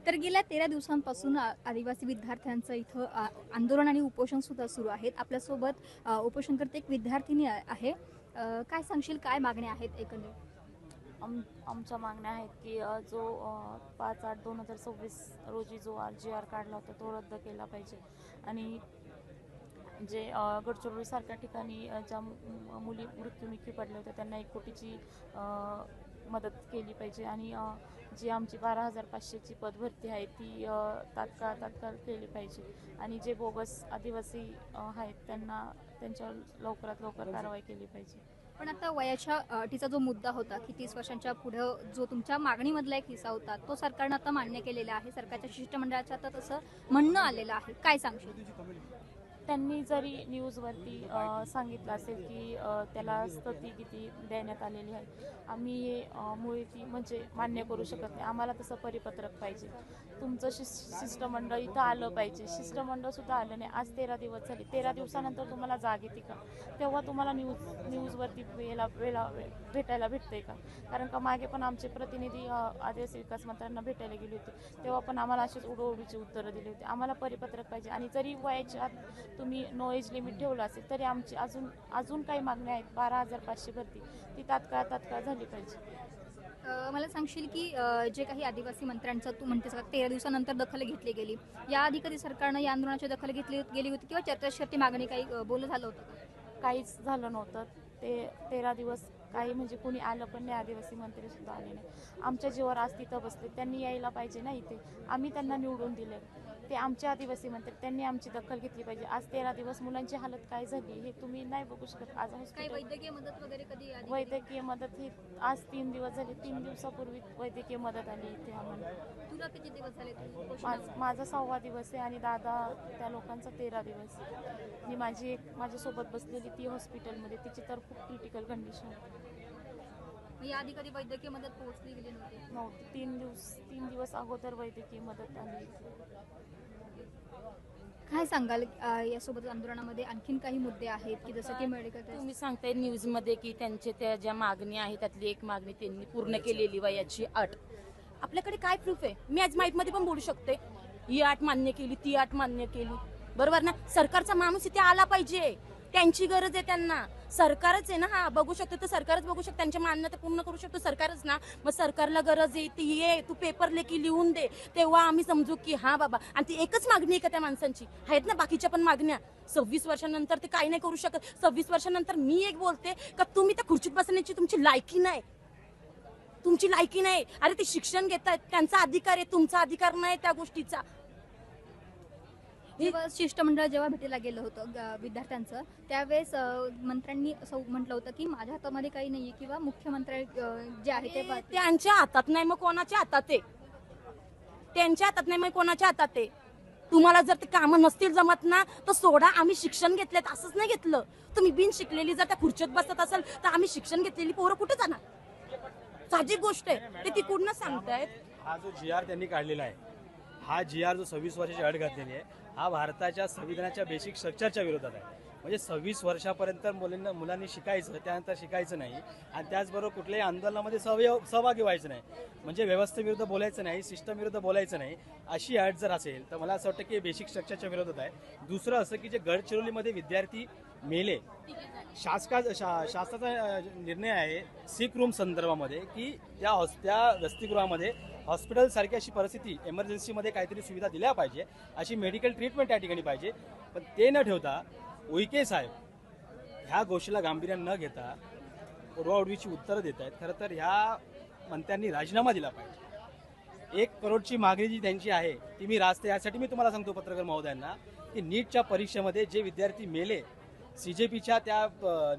तर गेल्या 13 दिवसांपासून आदिवासी विद्यार्थ्यांचं इथं आंदोलन आणि उपोषण सुद्धा सुरू आहेत. आपल्यासोबत उपोषणकर्ते एक विद्यार्थिनी आहे. काय सांगशील, काय मागण्या आहेत एकंदरीत? आमच्या मागण्या आहेत की जो 5/8/2026 रोजी जो RGR काढला होता तो रद्द केला पाहिजे आणि जे गडचिरोलीसारख्या ठिकाणी ज्या मुली मृत्युमुखी पडल्या होत्या त्यांना 1 कोटीची मदत केली पाहिजे आणि जी आमची 12,500ची पदभरती आहे ती तात्काळ केली पाहिजे आणि जे बोगस आदिवासी आहेत त्यांच्यावर लवकरात लवकर कारवाई केली पाहिजे. पण आता वयाच्या अटीचा जो मुद्दा होता की 30 वर्षांच्या पुढं जो तुमच्या मागणीमधला एक हिस्सा होता तो सरकारनं आता मान्य केलेला आहे. सरकारच्या शिष्टमंडळाचं आता तसं म्हणणं आलेलं आहे. काय सांगशील? त्यांनी जरी न्यूजवरती सांगितलं असेल की त्याला स्थगिती देण्यात आलेली आहे, आम्ही हे मुळी म्हणजे मान्य करू शकत नाही. आम्हाला तसं परिपत्रक पाहिजे. तुमचं शिष्टमंडळ इथं आलं पाहिजे. शिष्टमंडळसुद्धा आलं नाही. आज 13 दिवस झाले. 13 दिवसानंतर तुम्हाला जाग येते का? तेव्हा तुम्हाला न्यूजवरती भेटायला भेटतंय का? कारण का मागे पण आमचे प्रतिनिधी आदिवासी विकास मंत्र्यांना भेटायला गेले होते, तेव्हा पण आम्हाला अशीच उडोउडीची उत्तरं दिली होती. आम्हाला परिपत्रक पाहिजे आणि जरी वयाच्या आत तुम्ही नो एज लिमिट ठेवलं असेल तरी आमची अजून काही मागण्या आहेत. 12,500 भरती ती तात्काळ झाली पाहिजे. मला सांगशील की जे काही आदिवासी मंत्र्यांचं तू म्हणतेस का 13 दिवसानंतर दखल घेतली गेली, याआधी कधी सरकारनं या आंदोलनाची दखल घेतली गेली होती किंवा चर्चाशर्ती मागणी काही बोलणं झालं होतं? काहीच झालं नव्हतं. ते 13 दिवस काही म्हणजे कोणी आलं पण नाही. आदिवासी मंत्री सुद्धा आले नाही. आमच्या जीवावर आज तिथं बसले. त्यांनी यायला पाहिजे ना इथे. आम्ही त्यांना निवडून दिले. ते आमचे आदिवासी मंत्री, त्यांनी आमची दखल घेतली पाहिजे. आज 13 दिवस मुलांची हालत काय झाली हे तुम्ही नाही बघू शकत. आज काही वैद्यकीय मदत वगैरे कधी आली? वैद्यकीय मदत ही आज 3 दिवस झाले. 3 दिवसापूर्वी वैद्यकीय मदत आली इथे आम्हाला. तुला किती दिवस झाले? माझा 6वा दिवस आहे आणि दादा त्या लोकांचा 13 दिवस. आणि माझ्यासोबत बसलेली ती हॉस्पिटलमध्ये, तिची तर खूप क्रिटिकल कंडिशन याआधी कधी वैद्यकीय मदत पोहोचली गेली नव्हती. 3 दिवस अगोदर वैद्यकीय मदत आली. काय सांगाल यासोबत आंदोलनामध्ये आणखीन काही मुद्दे आहेत की जसं की मेडिकल तुम्ही सांगताय न्यूजमध्ये की त्यांचे त्या ज्या मागणी आहे त्यातली एक मागणी त्यांनी पूर्ण केलेली वयाची अट. आपल्याकडे काय प्रूफ आहे? मी आज माईकमध्ये पण बोलू शकते, ही अट मान्य केली, ती अट मान्य केली, बरोबर ना? सरकारचा माणूस इथे आला पाहिजे. त्यांची गरज आहे त्यांना. सरकारच आहे ना, हा बघू शकतो तर सरकारच बघू शकतो. त्यांच्या मान्यता पूर्ण करू शकतो सरकारच ना. मग सरकारला गरज आहे ती ये, तू पेपर लेखी लिहून दे, तेव्हा आम्ही समजू की हा बाबा. आणि ती एकच मागणी आहे का त्या माणसांची? आहेत ना बाकीच्या पण मागण्या. 26 वर्षानंतर ते काही नाही करू शकत. 26 वर्षानंतर मी एक बोलते का तुम्ही त्या खुर्चीत बसण्याची तुमची लायकी नाही. तुमची लायकी नाही. अरे ते शिक्षण घेत आहेत, त्यांचा अधिकार आहे, तुमचा अधिकार नाही त्या गोष्टीचा. जेव्हा शिष्टमंडळ जेव्हा भेटीला गेलं होतं विद्यार्थ्यांचं, त्यावेळेस मंत्र्यांनी असं म्हटलं होतं की माझ्या हातामध्ये काही नाहीये किंवा मुख्यमंत्री जे आहे ते त्यांच्या हातात नाही, मग कोणाच्या हातात आहे? त्यांच्या हातात नाही, मग कोणाच्या हातात आहे? तुम्हाला जर ते कामं नसतील जमत ना तर सोडा. आम्ही शिक्षण घेतलेत, असंच नाही घेतलं. तुम्ही बिन शिकलेली जर त्या खुर्चीत बसत असाल तर आम्ही शिक्षण घेतलेली पोरं कुठे जाणार? साहजिक गोष्ट आहे. ते तिकडनं सांगतायत. हा जो GR त्यांनी काढलेला आहे, हा GR जो 26 वर्षाची अट घातलेली आहे, हा भारताच्या संविधानाच्या बेसिक स्ट्रक्चरच्या विरोधात आहे. म्हणजे 26 वर्षापर्यंत मुलांनी शिकायचं, त्यानंतर शिकायचं नाही आणि त्याचबरोबर कुठल्याही आंदोलनामध्ये सहभागी व्हायचं नाही. म्हणजे व्यवस्थेविरुद्ध बोलायचं नाही, सिस्टम विरुद्ध बोलायचं नाही, अशी अट जर असेल तर मला असं वाटतं की बेसिक स्ट्रक्चरच्या विरोधात आहे. दुसरं असं की जे गडचिरोलीमध्ये विद्यार्थी मेले, शासनाचा निर्णय आहे सिक रूम संदर्भामध्ये की त्या वसतिगृहामध्ये हॉस्पिटलसारखी अशी परिस्थिती, एमर्जन्सीमध्ये काहीतरी सुविधा दिल्या पाहिजे, अशी मेडिकल ट्रीटमेंट त्या ठिकाणी पाहिजे. पण ते न ठेवता उईके साहेब ह्या गोष्टीला गांभीर्याने न घेता उडवाउडवीची उत्तरं देत आहेत. खरं तर ह्या मंत्र्यांनी राजीनामा दिला पाहिजे. 1 करोडची मागणी जी त्यांची आहे ती मी रास्ते, यासाठी मी तुम्हाला सांगतो पत्रकार महोदयांना की नीटच्या परीक्षेमध्ये जे विद्यार्थी मेले, CJPच्या त्या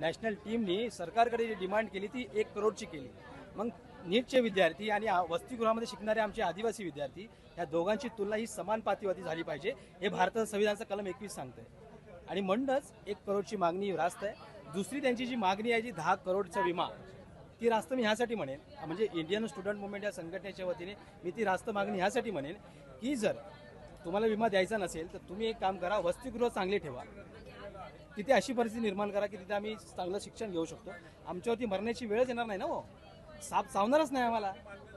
नॅशनल टीमनी सरकारकडे जी डिमांड केली ती 1 करोडची केली. मग नीटचे विद्यार्थी आणि वसतिगृहामध्ये शिकणारे आमचे आदिवासी विद्यार्थी, या दोघांची तुलना ही समान पातळीवरती झाली पाहिजे, हे भारताचं संविधानाचं कलम 21 सांगतंय. आणि म्हणूनच 1 करोडची मागणी रास्त आहे. दुसरी त्यांची जी मागणी आहे जी 10 करोडचा विमा, ती रास्त मी ह्यासाठी म्हणेन, म्हणजे इंडियन स्टुडंट मुवमेंट या संघटनेच्या वतीने मी ती रास्त मागणी ह्यासाठी म्हणेन की जर तुम्हाला विमा द्यायचा नसेल तर तुम्ही एक काम करा, वसतिगृह चांगले ठेवा, तिथे अशी परिस्थिती निर्माण करा की तिथे आम्ही चांगलं शिक्षण घेऊ शकतो. आमच्यावरती मरण्याची वेळच येणार नाही ना हो. साप चावणारच नाही आम्हाला.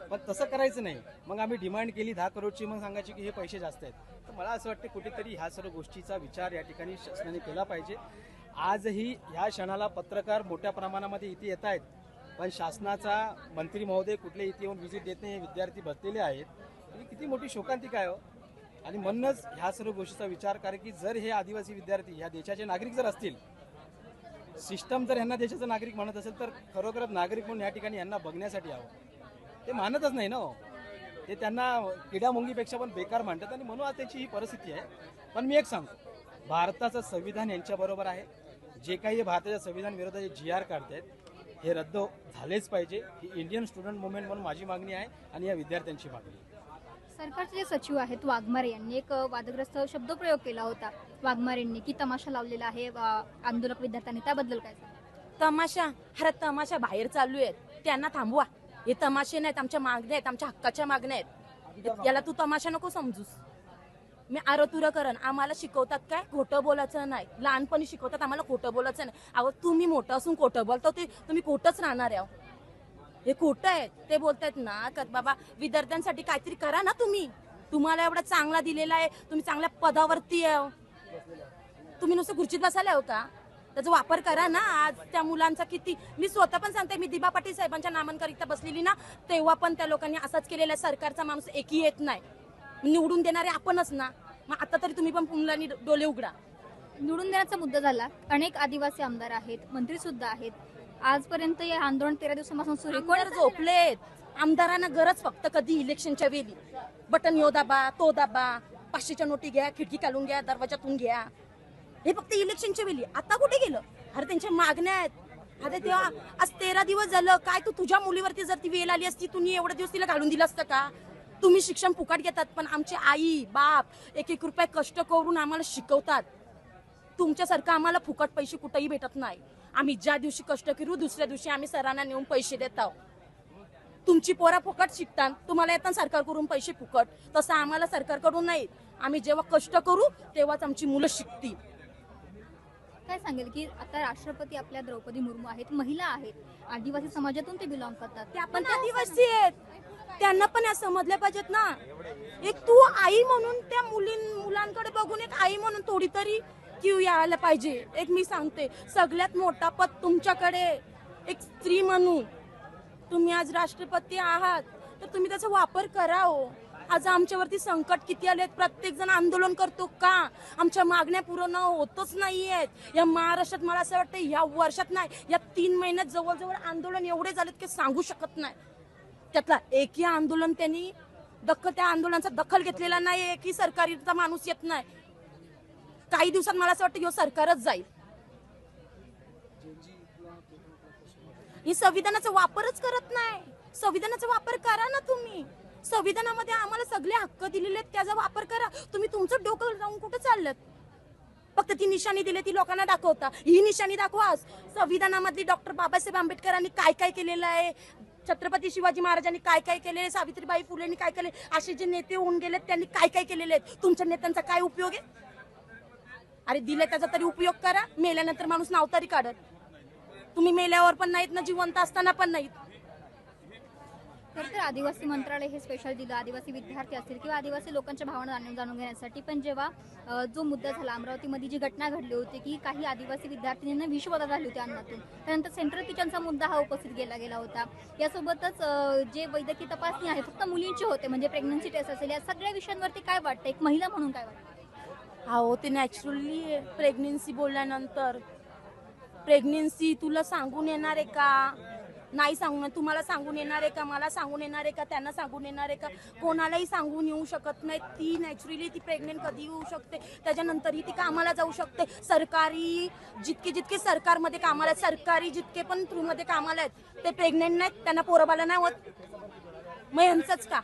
पण तसं करायचं नाही. मग आम्ही डिमांड केली 10 करोडची, मग सांगायची की हे पैसे जास्त आहेत. तर मला असं वाटतं कुठेतरी ह्या सर्व गोष्टीचा विचार या ठिकाणी शासनाने केला पाहिजे. आजही ह्या क्षणाला पत्रकार मोठ्या प्रमाणामध्ये इथे येत आहेत, पण शासनाचा मंत्री महोदय कुठले इथे येऊन व्हिजिट देत नाही. हे विद्यार्थी बसलेले आहेत. ही किती मोठी शोकांतिका आहे हो. आणि म्हणूनच ह्या सर्व गोष्टीचा विचार करा की जर हे आदिवासी विद्यार्थी ह्या देशाचे नागरिक जर असतील, सिस्टम जर ह्यांना देशाचा नागरिक म्हणत असेल, तर खरोखरच नागरिक म्हणून या ठिकाणी यांना बघण्यासाठी यावं. ते मानतच नाही ना हो. ते त्यांना किडामुंगीपेक्षा पण बेकार मानतात आणि म्हणून आज त्यांची ही परिस्थिती आहे. पण मी एक सांगतो, भारताचं संविधान यांच्याबरोबर आहे. जे काही हे भारताच्या संविधान विरोधात GR काढतायत हे रद्द झालेच पाहिजे. ही इंडियन स्टुडंट मुवमेंट म्हणून माझी मागणी आहे आणि या विद्यार्थ्यांची मागणी आहे. सरकारचे जे सचिव आहेत वाघमारे यांनी एक वादग्रस्त शब्दप्रयोग केला होता वाघमारेंनी की तमाशा लावलेला आहे आंदोलक विद्यार्थ्यांनी, त्याबद्दल काय सांगाल? तमाशा, अरे तमाशा बाहेर चालू आहेत, त्यांना थांबवा. हे तमाशे नाहीत, आमच्या मागण्या आहेत, आमच्या हक्काच्या मागण्या आहेत. याला तू तमाशा नको समजूस. मी आरोतुरा करण. आम्हाला शिकवतात काय खोटं बोलायचं नाही. लहानपणी शिकवतात आम्हाला खोटं बोलायचं नाही. अहो तुम्ही मोठं असून खोटं बोलतो, ते तुम्ही खोटंच राहणार आहे. हे खोटं आहे. ते बोलतायत ना का बाबा विद्यार्थ्यांसाठी काहीतरी करा ना तुम्ही. तुम्हाला एवढा चांगला दिलेला आहे, तुम्ही चांगल्या पदावरती आहे, तुम्ही नुसतं खुर्चीत बसायला हो का? त्याचा वापर करा ना. आज त्या मुलांचा किती, मी स्वतः पण सांगते, मी दिबा पाटील साहेबांच्या नामांकरिता बसलेली ना, तेव्हा पण त्या लोकांनी असाच केलेला आहे. सरकारचा माणूस एकही येत नाही. निवडून देणारे आपणच ना. मग आता तरी तुम्ही पण मुलांनी डोले उघडा. निवडून देण्याचा मुद्दा झाला. अनेक आदिवासी आमदार आहेत, मंत्री सुद्धा आहेत. आजपर्यंत हे आंदोलन 13 दिवसापासून सुरू आहे. कोण झोपलेत? आमदारांना गरज फक्त कधी इलेक्शनच्या वेळी बटन यो दाबा, तो दाबा, 500च्या नोटी घ्या, खिडकी काढून घ्या, दरवाजातून घ्या. हे फक्त इलेक्शनच्या वेळी. आता कुठे गेलं? अरे त्यांच्या मागण्या आहेत. अरे तेव्हा आज 13 दिवस झालं. काय तू तुझ्या मुलीवरती जर ती वेळ आली असती, तुम्ही एवढे दिवस तिला घालून दिलं असतं का? तुम्ही शिक्षण फुकट घेतात, पण आमचे आई बाप 1-1 रुपये कष्ट करून आम्हाला शिकवतात. तुमच्यासारखं आम्हाला फुकट पैसे कुठेही भेटत नाही. आम्ही ज्या दिवशी कष्ट करू दुसऱ्या दिवशी आम्ही सरांना नेऊन पैसे देत आहोत. तुमची पोरा फुकट शिकतात, तुम्हाला येतात सरकारकडून पैसे फुकट. तसं आम्हाला सरकारकडून नाही. आम्ही जेव्हा कष्ट करू तेव्हाच आमची मुलं शिकतील. काय सांगेल की आता राष्ट्रपती आपल्या द्रौपदी मुर्मू आहेत, महिला आहेत, आदिवासी समाजातून ते बिलॉंग करतात. त्या पण आदिवासी आहेत, त्यांना पण या समजल्या पाहिजेत ना. एक तू आई म्हणून त्या मुलांकडे बघून एक आई म्हणून थोडी तरी क्यू यायला पाहिजे. एक मी सांगते, सगळ्यात मोठा पद तुमच्याकडे. एक स्त्री म्हणून तुम्ही आज राष्ट्रपती आहात, तर तुम्ही त्याचा वापर करा हो. आज आमच्यावरती संकट किती आलेत. प्रत्येक जण आंदोलन करतो का? आमच्या मागण्या पूर्ण होतच नाहीयेत. या महाराष्ट्रात मला असं वाटतं या वर्षात नाही, या 3 महिन्यात जवळजवळ आंदोलन एवढे झालेत की सांगू शकत नाही. त्यातला एकही आंदोलन त्यांनी त्या आंदोलनाचा दखल घेतलेला नाही. एकही सरकारीचा माणूस येत नाही. काही दिवसात मला असं वाटतं ह्यो सरकारच जाईल. ही संविधानाचा वापरच करत नाही. संविधानाचा वापर करा ना तुम्ही. संविधानामध्ये आम्हाला सगळे हक्क दिलेले आहेत, त्याचा वापर करा. तुम्ही तुमचं डोकं जाऊन कुठे चाललं? फक्त ती निशाणी दिली ती लोकांना दाखवता. ही निशाणी दाखवा. संविधानामधली डॉक्टर बाबासाहेब आंबेडकरांनी काय काय केलेलं आहे, छत्रपती शिवाजी महाराजांनी काय काय केले, सावित्रीबाई फुलेंनी काय केले, असे जे नेते होऊन गेलेत त्यांनी काय काय केलेले आहेत. तुमच्या नेत्यांचा काय उपयोग आहे? अरे दिले त्याचा तरी उपयोग करा. मेल्यानंतर माणूस नाव तरी काढत. तुम्ही मेल्यावर पण नाहीत ना, जिवंत असताना पण नाहीत. तर आदिवासी मंत्रालय हे स्पेशल दिलं आदिवासी विद्यार्थी असतील किंवा आदिवासी लोकांच्या भावना जाणून घेण्यासाठी. पण जेव्हा जो मुद्दा झाला अमरावतीमध्ये जी घटना घडली होती की काही आदिवासी विद्यार्थिनींना विषबाधा झाली होती अन्नातून, त्यानंतर सेंट्रल किचनचा मुद्दा हा उपस्थित केला गेला होता. यासोबतच जे वैद्यकीय तपासणी आहे फक्त मुलींची होते, म्हणजे प्रेग्नन्सी टेस्ट असेल, या सगळ्या विषयांवरती काय वाटतं एक महिला म्हणून काय वाटतं? हो, ते नॅचरली प्रेग्नेन्सी बोलल्यानंतर प्रेग्नेन्सी तुला सांगून येणार आहे का? नाही सांगून. तुम्हाला सांगून येणार आहे का? मला सांगून येणार आहे का? त्यांना सांगून येणार आहे का? कोणालाही सांगून येऊ शकत नाही. ती नॅचरली ती प्रेग्नेंट कधी येऊ शकते, त्याच्यानंतरही ती कामाला जाऊ शकते. सरकारी जितके सरकारमध्ये कामाला आहेत, सरकारी जितके पण थ्रूमध्ये कामाला आहेत, ते प्रेग्नेंट नाहीत, त्यांना पोरबाला नाही होत. मग यांचंच का?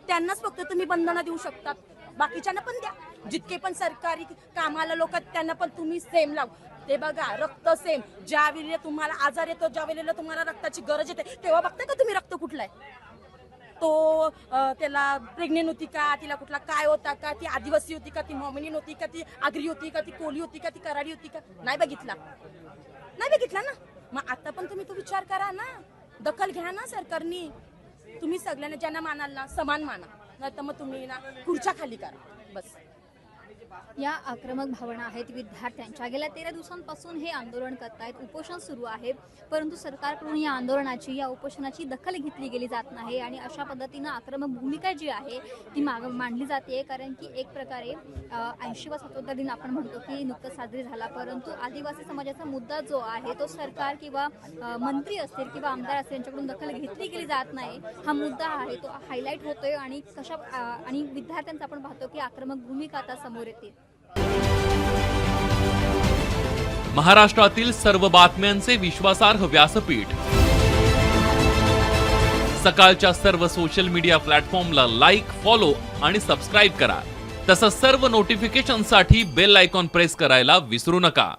त्यांनाच फक्त तुम्ही बंधनं देऊ शकतात, बाकीच्यांना पण द्या. जितके पण सरकारी कामाला लोक त्यांना पण तुम्ही सेम लाव. ते बघा, रक्त सेम. ज्या वेळेला तुम्हाला आजार येतो, ज्या वेळेला तुम्हाला रक्ताची गरज येते, तेव्हा बघता का तुम्ही रक्त कुठला आहे तो. त्याला प्रेग्नेंट होती का, तिला कुठला काय होता का, ती आदिवासी होती का, ती मॉमिनिन होती का, ती आगरी होती का, ती कोली होती का, ती कराडी होती का? नाही बघितला ना. मग आता पण तुम्ही तो विचार करा ना, दखल घ्या ना सरकारनी. तुम्ही सगळ्यांना ज्यांना मानाल ना समान माना, नाही तर मग तुम्ही ना खुर्च्या खाली करा बस. या आक्रमक भावना आहेत विद्यार्थ्यांच्या. गेल्या 13 दिवसांपासून हे आंदोलन करतायत, उपोषण सुरू आहे, परंतु सरकारकडून या आंदोलनाची या उपोषणाची दखल घेतली गेली जात नाही आणि अशा पद्धतीनं आक्रमक भूमिका जी आहे ती मांडली जाते. कारण की एक प्रकारे 80वा स्वातंत्र्य दिन आपण म्हणतो की नुकताच साजरी झाला, परंतु आदिवासी समाजाचा मुद्दा जो आहे तो सरकार किंवा मंत्री असतील किंवा आमदार असतील यांच्याकडून दखल घेतली गेली जात नाही. हा मुद्दा आहे तो हायलाईट होतोय आणि आणि विद्यार्थ्यांचा आपण पाहतो की आक्रमक भूमिका आता समोर येते. महाराष्ट्रातील सर्व बातम्यांचे विश्वासार्ह व्यासपीठ. सकाळच्या सर्व सोशल मीडिया प्लॅटफॉर्मला लाईक, फॉलो आणि सबस्क्राईब करा. तसंच सर्व नोटिफिकेशनसाठी बेल आयकॉन प्रेस करायला विसरू नका.